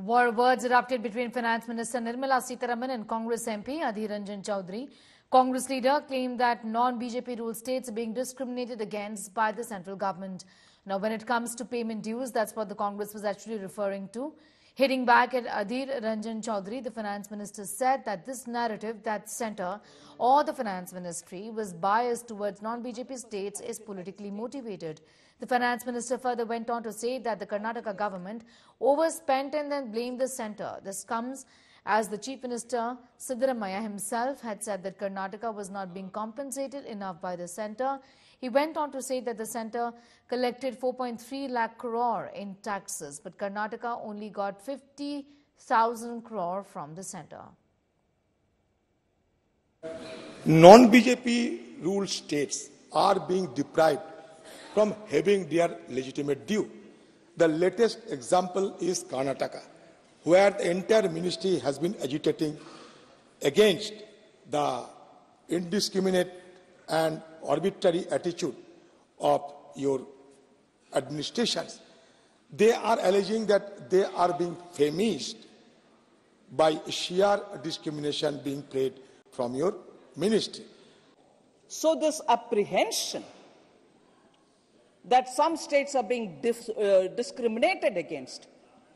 Words erupted between Finance Minister Nirmala Sitharaman and Congress MP Adhir Ranjan Chaudhary. Congress leader claimed that non-BJP ruled states are being discriminated against by the central government. Now, when it comes to payment dues, that's what the Congress was actually referring to. Hitting back at Adhir Ranjan Chaudhary, the finance minister said that this narrative that centre or the finance ministry was biased towards non-BJP states is politically motivated. The finance minister further went on to say that the Karnataka government overspent and then blamed the centre. This comes as the Chief Minister Siddaramaiah himself had said that Karnataka was not being compensated enough by the centre. He went on to say that the centre collected 4.3 lakh crore in taxes, but Karnataka only got 50,000 crore from the centre. Non-BJP ruled states are being deprived from having their legitimate due. The latest example is Karnataka, where the entire ministry has been agitating against the indiscriminate and arbitrary attitude of your administrations. They are alleging that they are being famished by sheer discrimination being played from your ministry. So this apprehension that some states are being discriminated against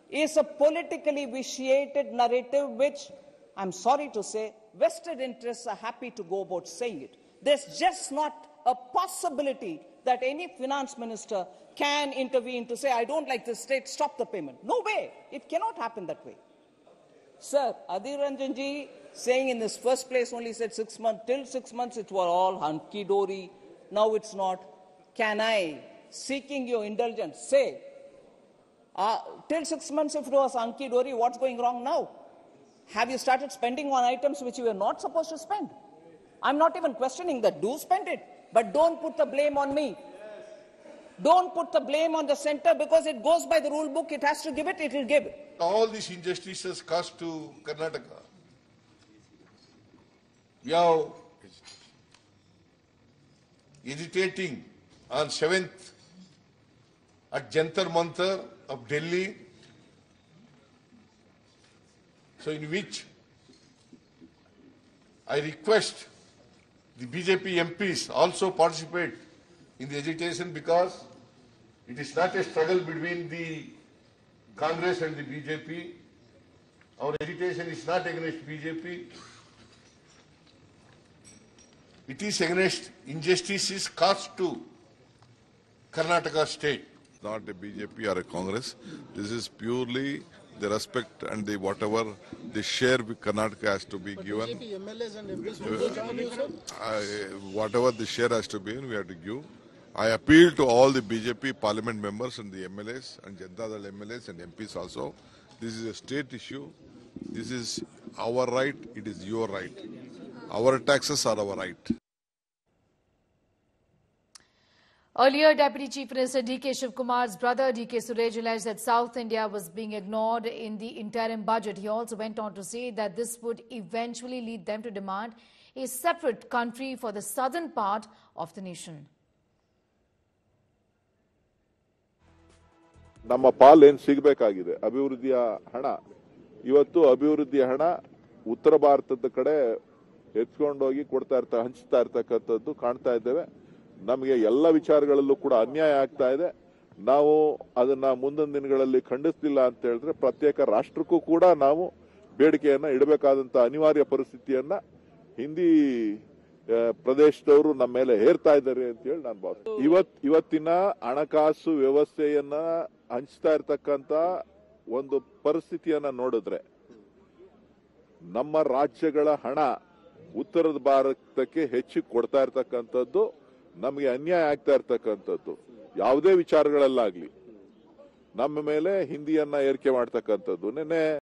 is a politically vitiated narrative which, I'm sorry to say, vested interests are happy to go about saying it. There's just not a possibility that any finance minister can intervene to say, I don't like this state, stop the payment. No way. It cannot happen that way. Sir, Adhir Ranjan ji saying in this first place only said 6 months. Till 6 months it was all hunky-dory. Now it's not. Can I, seeking your indulgence, say, till 6 months if it was hunky-dory, what's going wrong now? Have you started spending on items which you were not supposed to spend? I'm not even questioning that. Do spend it. But don't put the blame on me. Don't put the blame on the centre because it goes by the rule book. It has to give it, it will give it. All these injustices cost to Karnataka. We are agitating on 7th at Jantar Mantar of Delhi. So in which I request the BJP MPs also participate in the agitation because it is not a struggle between the Congress and the BJP. Our agitation is not against BJP. It is against injustices caused to Karnataka state. Not a BJP or a Congress. This is purely the respect and the whatever the share with Karnataka has to be given. Whatever the share has to be given, we have to give. I appeal to all the BJP parliament members and the MLAs and Janata Dal MLAs and MPs also. This is a state issue. This is our right. It is your right. Our taxes are our right. Earlier, Deputy Chief Minister D.K. Shivkumar's brother D.K. Surej alleged that South India was being ignored in the interim budget. He also went on to say that this would eventually lead them to demand a separate country for the southern part of the nation. ನಮ್ಮ ಪಾಲೇನು ಸಿಗಬೇಕಾಗಿದೆ ಅಭಿವೃದ್ಧಿಯ ಹಣ ಇವತ್ತು ಅಭಿವೃದ್ಧಿಯ ಹಣ ಉತ್ತರ ಭಾರತದ ಕಡೆ ಎತ್ಕೊಂಡೋಗಿ ಹಂಚ್ತಾ ಇರ್ತಕ್ಕಂಥದ್ದು ಕಾಣ್ತಾ ಇದ್ದೇವೆ ನಮಗೆ ಎಲ್ಲ ವಿಚಾರಗಳಲ್ಲೂ ಕೂಡ ಅನ್ಯಾಯ ಆಗ್ತಾ ಇದೆ ನಾವು ಅದನ್ನ ಮುಂದಿನ ದಿನಗಳಲ್ಲಿ ಖಂಡಿಸಲಿಲ್ಲ ಅಂತ ಹೇಳಿದ್ರೆ ಪ್ರತ್ಯೇಕ ರಾಷ್ಟ್ರಕ್ಕೂ ಕೂಡ ನಾವು ಬೇಡಿಕೆಯನ್ನ ಇಡಬೇಕಾದಂತ ಅನಿವಾರ್ಯ ಪರಿಸ್ಥಿತಿಯನ್ನ ಹಿಂದಿ ಪ್ರದೇಶದವರು ನಮ್ಮ ಮೇಲೆ ಹೇರ್ತಾ ಇದ್ದಾರೆ ಅಂತ ಹೇಳಿ ನಾನು ಭಾವಿಸ್ತೀನಿ ಇವತ್ತಿನ ಹಣಕಾಸು ವ್ಯವಸ್ಥೆಯನ್ನ ಹಂಚ್ತಾ ಇರ್ತಕ್ಕಂತ ಒಂದು ಪರಿಸ್ಥಿತಿಯನ್ನ ನೋಡಿದ್ರೆ ನಮ್ಮ ರಾಜ್ಯಗಳ ಹಣ ಉತ್ತರದ ಭಾರತಕ್ಕೆ ಹೆಚ್ಚು ಕೊಡ್ತಾ ಇರ್ತಕ್ಕಂಥದ್ದು ನಮಗೆ ಅನ್ಯಾಯ ಆಗ್ತಾ ಇರ್ತಕ್ಕಂಥದ್ದು ಯಾವುದೇ ವಿಚಾರಗಳಲ್ಲಾಗ್ಲಿ ನಮ್ಮ ಮೇಲೆ ಹಿಂದಿಯನ್ನ ಏರಿಕೆ ಮಾಡ್ತಕ್ಕಂಥದ್ದು ನಿನ್ನೆ